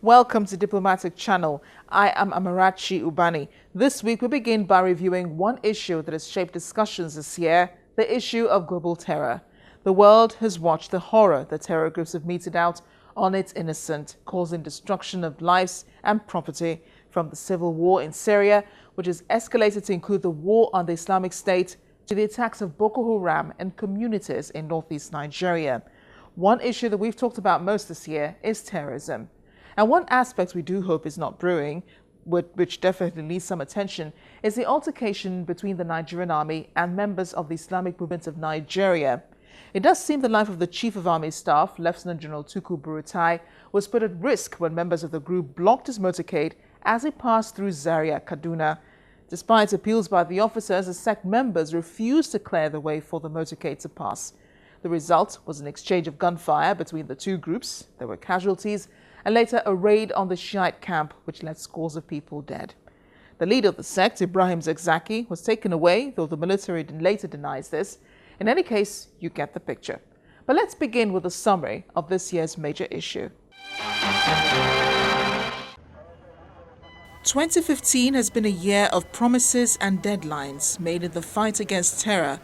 Welcome to Diplomatic Channel. I am Amarachi Ubani. This week we begin by reviewing one issue that has shaped discussions this year, the issue of global terror. The world has watched the horror that terror groups have meted out on its innocent, causing destruction of lives and property, from the civil war in Syria, which has escalated to include the war on the Islamic State, to the attacks of Boko Haram and communities in northeast Nigeria. One issue that we've talked about most this year is terrorism. And one aspect we do hope is not brewing, which definitely needs some attention, is the altercation between the Nigerian army and members of the Islamic Movement of Nigeria. It does seem the life of the Chief of Army Staff, Lieutenant General Tukur Buratai, was put at risk when members of the group blocked his motorcade as he passed through Zaria, Kaduna. Despite appeals by the officers, the sect members refused to clear the way for the motorcade to pass. The result was an exchange of gunfire between the two groups. There were casualties, and later a raid on the Shiite camp, which left scores of people dead. The leader of the sect, Ibrahim Zakzaki, was taken away, though the military later denies this. In any case, you get the picture. But let's begin with a summary of this year's major issue. 2015 has been a year of promises and deadlines made in the fight against terror,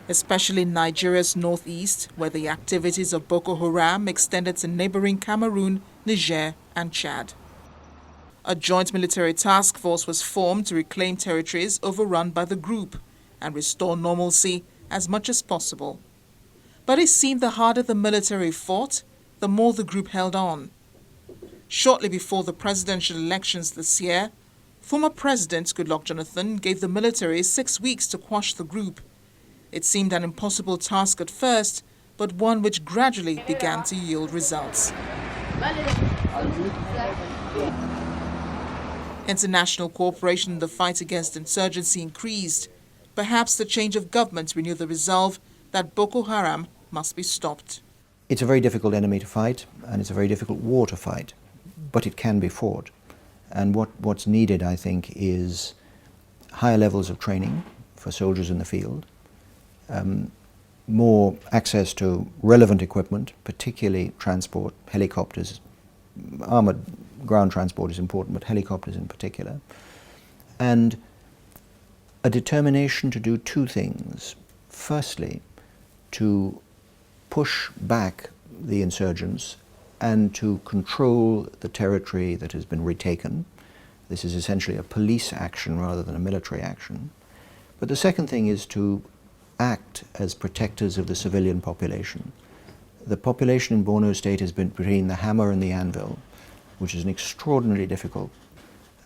especially in Nigeria's northeast, where the activities of Boko Haram extended to neighboring Cameroon, Niger, and Chad. A joint military task force was formed to reclaim territories overrun by the group and restore normalcy as much as possible. But it seemed the harder the military fought, the more the group held on. Shortly before the presidential elections this year, former President Goodluck Jonathan gave the military 6 weeks to quash the group. It seemed an impossible task at first, but one which gradually began to yield results. International cooperation in the fight against insurgency increased. Perhaps the change of government renewed the resolve that Boko Haram must be stopped. It's a very difficult enemy to fight, and it's a very difficult war to fight, but it can be fought. And what's needed, I think, is higher levels of training for soldiers in the field, more access to relevant equipment, particularly transport, helicopters. Armored ground transport is important, but helicopters in particular. And a determination to do two things. Firstly, to push back the insurgents and to control the territory that has been retaken. This is essentially a police action rather than a military action. But the second thing is to act as protectors of the civilian population. The population in Borno State has been between the hammer and the anvil, which is an extraordinarily difficult.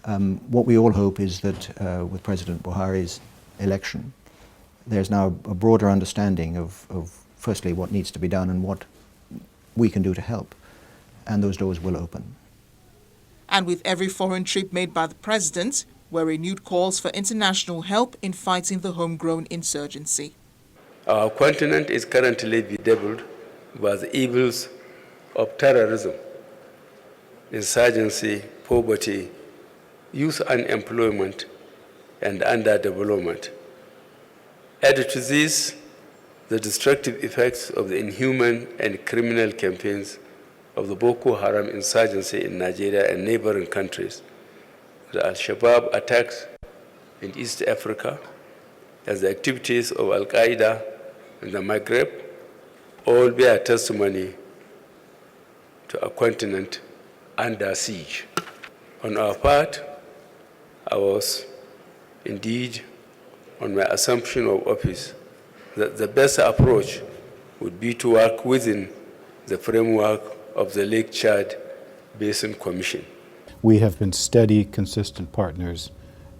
What we all hope is that with President Buhari's election, there's now a broader understanding of firstly what needs to be done and what we can do to help, and those doors will open. And with every foreign trip made by the president, were renewed calls for international help in fighting the homegrown insurgency. Our continent is currently bedeviled by the evils of terrorism, insurgency, poverty, youth unemployment, and underdevelopment. Added to this, the destructive effects of the inhuman and criminal campaigns of the Boko Haram insurgency in Nigeria and neighboring countries, the Al-Shabaab attacks in East Africa, as the activities of Al-Qaeda in the Maghreb, all bear testimony to a continent under siege. On our part, I was indeed on my assumption of office that the best approach would be to work within the framework of the Lake Chad Basin Commission. We have been steady, consistent partners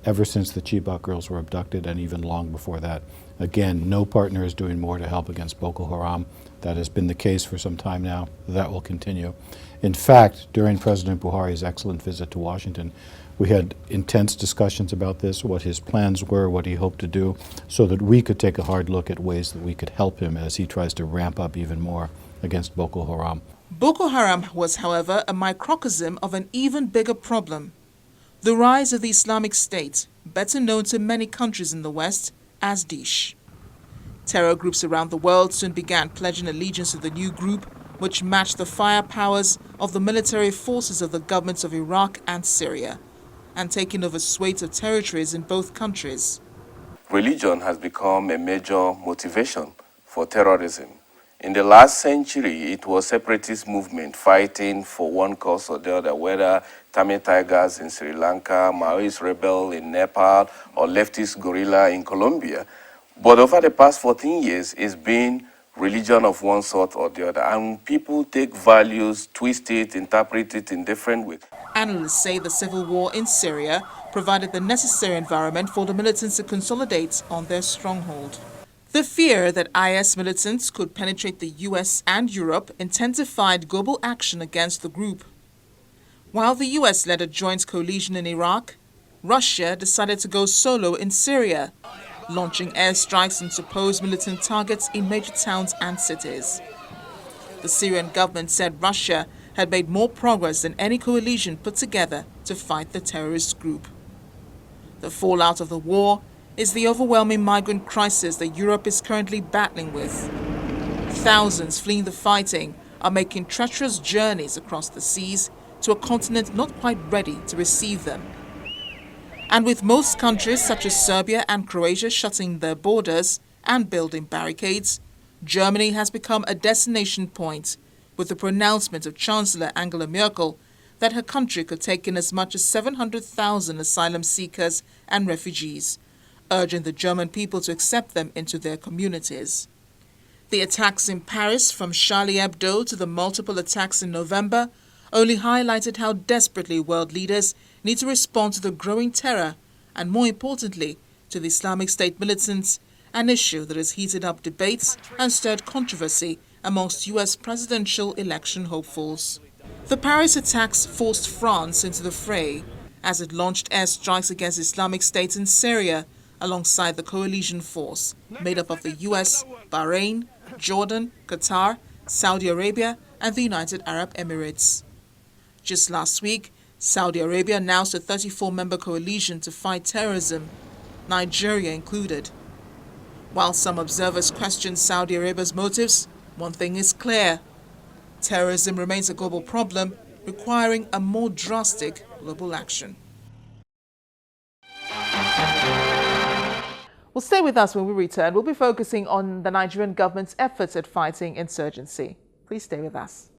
ever since the Chibok girls were abducted and even long before that. Again, no partner is doing more to help against Boko Haram. That has been the case for some time now. That will continue. In fact, during President Buhari's excellent visit to Washington, we had intense discussions about this, what his plans were, what he hoped to do, so that we could take a hard look at ways that we could help him as he tries to ramp up even more against Boko Haram. Boko Haram was, however, a microcosm of an even bigger problem: the rise of the Islamic State, better known to many countries in the West as Daesh. Terror groups around the world soon began pledging allegiance to the new group, which matched the firepowers of the military forces of the governments of Iraq and Syria, and taking over swathes of territories in both countries. Religion has become a major motivation for terrorism. In the last century, it was separatist movement fighting for one cause or the other, whether Tamil Tigers in Sri Lanka, Maoist rebel in Nepal, or leftist guerrilla in Colombia. But over the past 14 years, it's been religion of one sort or the other, and people take values, twist it, interpret it in different ways. Analysts say the civil war in Syria provided the necessary environment for the militants to consolidate on their stronghold. The fear that IS militants could penetrate the US and Europe intensified global action against the group. While the US led a joint coalition in Iraq, Russia decided to go solo in Syria, launching airstrikes on supposed militant targets in major towns and cities. The Syrian government said Russia had made more progress than any coalition put together to fight the terrorist group. The fallout of the war is the overwhelming migrant crisis that Europe is currently battling with. Thousands fleeing the fighting are making treacherous journeys across the seas to a continent not quite ready to receive them. And with most countries such as Serbia and Croatia shutting their borders and building barricades, Germany has become a destination point, with the pronouncement of Chancellor Angela Merkel that her country could take in as much as 700,000 asylum seekers and refugees, urging the German people to accept them into their communities. The attacks in Paris, from Charlie Hebdo to the multiple attacks in November, only highlighted how desperately world leaders need to respond to the growing terror and, more importantly, to the Islamic State militants, an issue that has heated up debates and stirred controversy amongst US presidential election hopefuls. The Paris attacks forced France into the fray as it launched airstrikes against Islamic State in Syria alongside the coalition force made up of the US, Bahrain, Jordan, Qatar, Saudi Arabia, and the United Arab Emirates. Just last week, Saudi Arabia announced a 34-member coalition to fight terrorism, Nigeria included. While some observers question Saudi Arabia's motives, one thing is clear: terrorism remains a global problem requiring a more drastic global action. Well, stay with us when we return. We'll be focusing on the Nigerian government's efforts at fighting insurgency. Please stay with us.